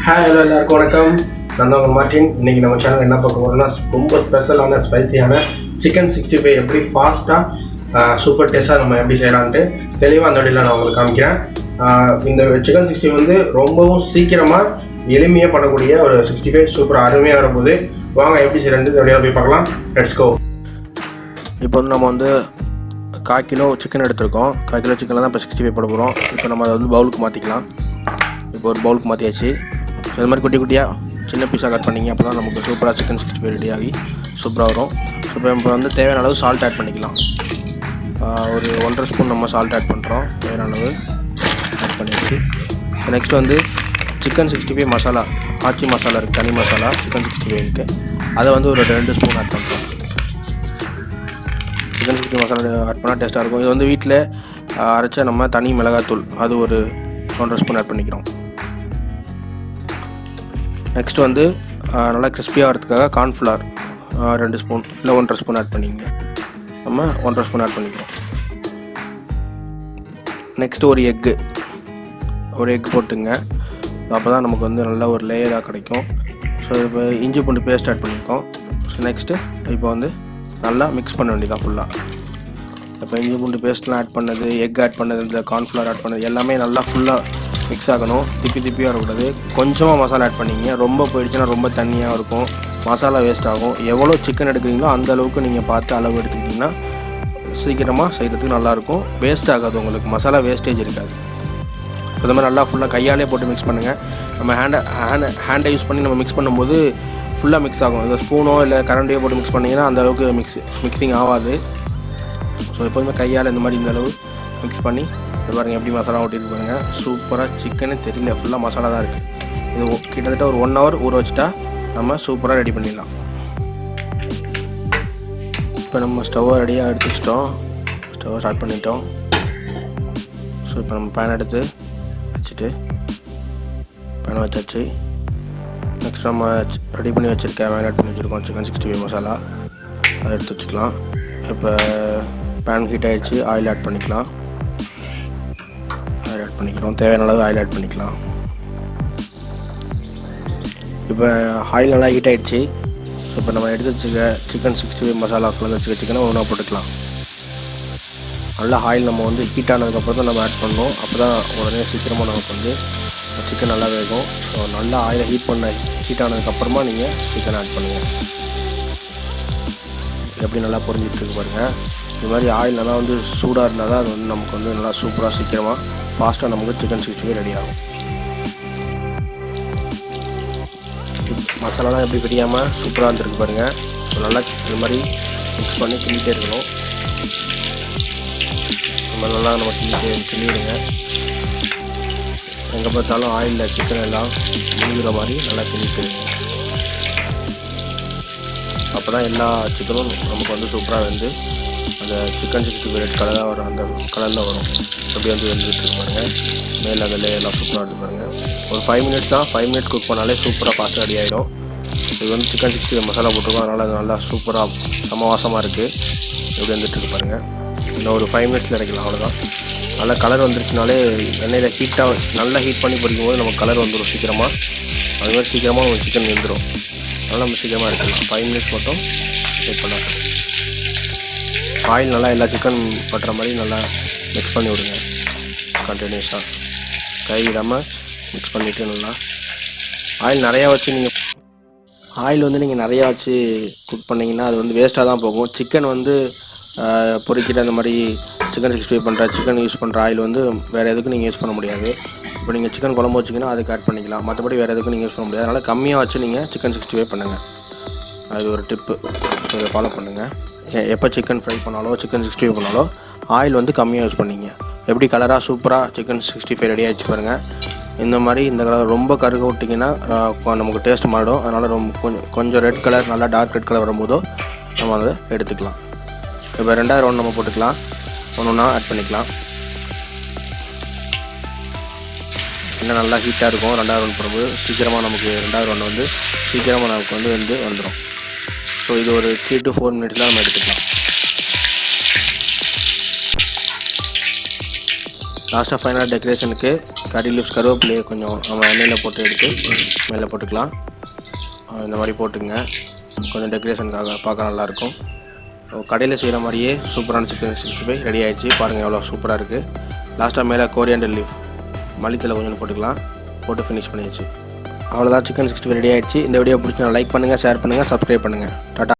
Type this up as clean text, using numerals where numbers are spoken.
Hi hello எல்லாருக்கும் வணக்கம். நான் தான் உங்கள் மார்ட்டின். இன்றைக்கி நம்ம சேனல் என்ன பார்க்க போகிறோம்னா ரொம்ப ஸ்பெஷலான ஸ்பைசியான சிக்கன் 65 எப்படி ஃபாஸ்ட்டாக சூப்பர் டேஸ்ட்டாக நம்ம எப்படி செய்யலான்ட்டு தெளிவாக அந்த வழியில் நான் உங்களுக்கு காமிக்கிறேன். இந்த சிக்கன் 60 வந்து ரொம்பவும் சீக்கிரமாக எளிமையாக பண்ணக்கூடிய ஒரு 65 சூப்பர் அருமையாக வரும்போது வாங்க எப்படி செய்யறது இந்த வழியில் போய் பார்க்கலாம். Let's go. இப்போ வந்து நம்ம வந்து 1/4 கிலோ சிக்கன் எடுத்துருக்கோம். 1/4 கிலோ சிக்கனில் தான் இப்போ 65 போட போகிறோம். இப்போ நம்ம அதை வந்து பவுலுக்கு மாற்றிக்கலாம். இப்போ ஒரு பவுலுக்கு மாற்றியாச்சு. இது மாதிரி குட்டி குட்டியாக சின்ன பீஸாக கட் பண்ணிங்க அப்போ தான் நமக்கு சூப்பராக சிக்கன் 65 ரெடி ஆகி சூப்பராக வரும். இப்போ வந்து தேவையான அளவு சால்ட் ஆட் பண்ணிக்கலாம். ஒரு 1.5 ஸ்பூன் நம்ம சால்ட் ஆட் பண்ணுறோம். தேவையான அளவு ஆட் பண்ணிடுச்சு. நெக்ஸ்ட் வந்து சிக்கன் 65 மசாலா, ஆச்சி மசாலா இருக்குது, தனி மசாலா சிக்கன் 65 இருக்குது. அதை வந்து ஒரு 2 ஸ்பூன் ஆட் பண்ணுறோம். சிக்கன் 65 மசாலா ஆட் பண்ணால் டேஸ்ட்டாக இருக்கும். இது வந்து வீட்டில் அரைச்ச நம்ம தனி மிளகாத்தூள் அது ஒரு 1.5 ஸ்பூன் ஆட் பண்ணிக்கிறோம். நெக்ஸ்ட் வந்து நல்லா கிறிஸ்பியாக வரதுக்காக கார்ன்ஃப்ளவர் 2 ஸ்பூன் இல்லை 1.5 ஸ்பூன் ஆட் பண்ணிங்க. நம்ம 1.5 ஸ்பூன் ஆட் பண்ணிக்கிறோம். நெக்ஸ்ட்டு ஒரு எக்கு போட்டுங்க. அப்போ தான் நமக்கு வந்து நல்ல ஒரு லேயராக கிடைக்கும். ஸோ இப்போ இஞ்சி பூண்டு பேஸ்ட் ஆட் பண்ணியிருக்கோம். ஸோ நெக்ஸ்ட்டு இப்போ வந்து நல்லா மிக்ஸ் பண்ண வேண்டியதான் ஃபுல்லாக. இப்போ இஞ்சி பூண்டு பேஸ்ட்லாம் ஆட் பண்ணது, எக் ஆட் பண்ணது, இந்த கார்ன்ஃப்ளவர் ஆட் பண்ணது எல்லாமே நல்லா ஃபுல்லாக மிக்ஸ் ஆகணும். திப்பியாக வரக்கூடாது. கொஞ்சமாக மசாலா ஆட் பண்ணிங்க. ரொம்ப போயிடுச்சுன்னா ரொம்ப தண்ணியாக இருக்கும், மசாலா வேஸ்ட் ஆகும். எவ்வளோ சிக்கன் எடுக்கிறீங்களோ அந்த அளவுக்கு நீங்கள் பார்த்து அளவு எடுத்துக்கிட்டிங்கன்னா சீக்கிரமாக செய்கிறதுக்கு நல்லாயிருக்கும். வேஸ்ட் ஆகாது, உங்களுக்கு மசாலா வேஸ்டேஜ் இருக்காது. இந்த மாதிரி நல்லா ஃபுல்லாக கையாலே போட்டு மிக்ஸ் பண்ணுங்கள். நம்ம ஹேண்டை யூஸ் பண்ணி நம்ம மிக்ஸ் பண்ணும்போது ஃபுல்லாக மிக்ஸ் ஆகும். இந்த ஸ்பூனோ இல்லை கரண்டியோ போட்டு மிக்ஸ் பண்ணிங்கன்னா அந்த அளவுக்கு மிக்சிங் ஆகாது. ஸோ எப்போதுமே கையால் இந்த மாதிரி இந்த அளவு மிக்ஸ் பண்ணி பாருங்கள் எப்படி மசாலா ஓட்டிட்டு பாருங்கள். சூப்பராக சிக்கனே தெரியல, ஃபுல்லாக மசாலா தான் இருக்குது. இது கிட்டத்தட்ட ஒரு 1 hour ஊற வச்சுட்டா நம்ம சூப்பராக ரெடி பண்ணிடலாம். இப்போ நம்ம ஸ்டவ்வை ரெடியாக எடுத்து வச்சிட்டோம். ஸ்டவ்வை ஸ்டார்ட் பண்ணிட்டோம். ஸோ இப்போ நம்ம பேன் எடுத்து வச்சுட்டு பேனை வச்சாச்சு. நெக்ஸ்ட் நம்ம ரெடி பண்ணி வச்சுருக்கேன், மேரினேட் பண்ணி வச்சுருக்கோம் சிக்கன் 65 மசாலா, அதை எடுத்து வச்சுக்கலாம். இப்போ பேன் ஹீட் ஆகிடுச்சு. ஆயில் ஆட் பண்ணிக்கலாம். ஆட் பண்ணிக்கிறோம். தேவையான அளவு ஆயில் ஆட் பண்ணிக்கலாம். இப்போ ஆயில் நல்லா ஹீட் ஆகிடுச்சு. இப்போ நம்ம எடுத்து வச்சுக்க சிக்கன் 65 மசாலா கலந்து வச்சுக்க சிக்கனை ஒன்றா போட்டுக்கலாம். நல்லா ஆயில் நம்ம வந்து ஹீட் ஆனதுக்கப்புறம் தான் நம்ம ஆட் பண்ணணும். அப்போ தான் உடனே சீக்கிரமாக நமக்கு வந்து சிக்கன் நல்லா வேகும். ஸோ நல்லா ஆயிலை ஹீட் ஆனதுக்கப்புறமா நீங்கள் சிக்கன் ஆட் பண்ணுங்கள். எப்படி நல்லா பொரிஞ்சிட்டு பாருங்கள். இது மாதிரி ஆயில் நல்லா வந்து சூடாக இருந்தால் தான் அது வந்து நமக்கு வந்து நல்லா சூப்பராக சீக்கிரமாக ஃபாஸ்ட்டாக நமக்கு சிக்கன் 65 ரெடி ஆகும். மசாலாலாம் எப்படி பிரியாமல் சூப்பராக இருந்துருக்கு பாருங்கள். ஸோ நல்லா இந்த மாதிரி மிக்ஸ் பண்ணி கிண்டிகிட்டே இருக்கணும். நம்ம நல்லா நம்ம கிண்டிவிடுங்க. எங்கே பார்த்தாலும் ஆயிலில் சிக்கன் எல்லாம் முழுகிற மாதிரி நல்லா கிண்டிட்டு இருங்க. அப்போ தான் எல்லா சிக்கனும் நமக்கு வந்து சூப்பராக வந்து அந்த சிக்கன் 65 ரெட் கலராக வரும், அந்த கலரில் வரும். அப்படி வந்து வந்துட்டு பாருங்கள். மேலே அந்த லேயர்லாம் சூப்பராக இருக்கு பாருங்கள். ஒரு 5 minutes தான், 5 minutes குக் பண்ணாலே சூப்பராக ஃபாஸ்ட்டாக ரெடி ஆகிடும். இது வந்து சிக்கன் 65 மசாலா போட்டிருக்கோம், அதனால் அது நல்லா சூப்பராக சமவாசமாக இருக்குது. எப்படி வந்துட்டு பாருங்கள். இன்னும் ஒரு 5 minutes இறக்கலாம், அவ்வளோதான். நல்லா கலர் வந்துருச்சுனாலே எண்ணெயில் நல்லா ஹீட் பண்ணி பொரிக்கும் போது நமக்கு கலர் வந்துடும் சீக்கிரமாக. அது மாதிரி சீக்கிரமாக நமக்கு சிக்கன் வெந்துடும். அதனால் நம்ம சீக்கிரமாக எடுக்கலாம். 5 minutes மட்டும் வெயிட் பண்ணலாம். ஆயில் நல்லா எல்லா சிக்கன் பட்டுற மாதிரி நல்லா மிக்ஸ் பண்ணி விடுங்க. கண்டினியூஸாக கை விடாமல் மிக்ஸ் பண்ணிவிட்டு நல்லா ஆயில் நிறையா வச்சு நீங்கள் நிறையா வச்சு குக் பண்ணிங்கன்னா அது வந்து வேஸ்ட்டாக தான் போகும். சிக்கன் வந்து பொரிக்கிற அந்த மாதிரி சிக்கன் 65 பண்ணுற சிக்கன் யூஸ் பண்ணுற ஆயில் வந்து வேறு எதுக்கும் நீங்கள் யூஸ் பண்ண முடியாது. இப்போ நீங்கள் சிக்கன் குழம்பு வச்சிங்கன்னா அதுக்கு ஆட் பண்ணிக்கலாம். மற்றபடி வேறு எதுக்கும் நீங்கள் யூஸ் பண்ண முடியாது. அதனால் கம்மியாக வச்சு நீங்கள் சிக்கன் 65 பண்ணுங்கள். அது ஒரு டிப்பு, இதை ஃபாலோ பண்ணுங்கள். எப்போ சிக்கன் ஃப்ரை பண்ணாலோ சிக்கன் 65 பண்ணாலோ ஆயில் வந்து கம்மியாக யூஸ் பண்ணிங்க. எப்படி கலராக சூப்பராக சிக்கன் 65 ரெடி ஆகிடுச்சு பாருங்கள். இந்த மாதிரி இந்த கலர் ரொம்ப கருக விட்டிங்கன்னா நமக்கு டேஸ்ட் மாறிடும். அதனால் கொஞ்சம் ரெட் கலர், நல்லா டார்க் ரெட் கலர் வரும்போதோ நம்ம அதை எடுத்துக்கலாம். இப்போ 2வது ரவுண்ட் நம்ம போட்டுக்கலாம். ஒன்று ஆட் பண்ணிக்கலாம். இன்னும் நல்லா ஹீட்டாக இருக்கும். 2வது ரவுண்ட் போடும்போது சீக்கிரமாக நமக்கு 2வது ரவுண்ட் வந்து சீக்கிரமாக நமக்கு வந்து வந்துடும். ஸோ இது ஒரு 3 to 4 minutes நம்ம எடுத்துக்கலாம். லாஸ்ட்டாக ஃபைனலாக டெக்கரேஷனுக்கு கறி லீவ்ஸ் கருவேப்பிலையை கொஞ்சம் நம்ம எண்ணெயில் போட்டு எடுத்து மேலே போட்டுக்கலாம். இந்த மாதிரி போட்டுங்க, கொஞ்சம் டெக்கரேஷனுக்காக பார்க்க நல்லாயிருக்கும். கடையில் செய்கிற மாதிரியே சூப்பரான சிக்கன் 65 ரெடி ஆகிடுச்சு. பாருங்கள் எவ்வளோ சூப்பராக இருக்குது. லாஸ்ட்டாக மேலே கோரியாண்டர் லீஃப் மல்லித்தலை கொஞ்சம் போட்டுக்கலாம். போட்டு ஃபினிஷ் பண்ணியாச்சு. அவ்வளோதான், சிக்கன் 65 ரெடி ஆகிடுச்சு. இந்த வீடியோ பிடிச்சா லைக் பண்ணுங்கள், ஷேர் பண்ணுங்கள், சப்ஸ்கிரைப் பண்ணுங்கள். டாட்டா.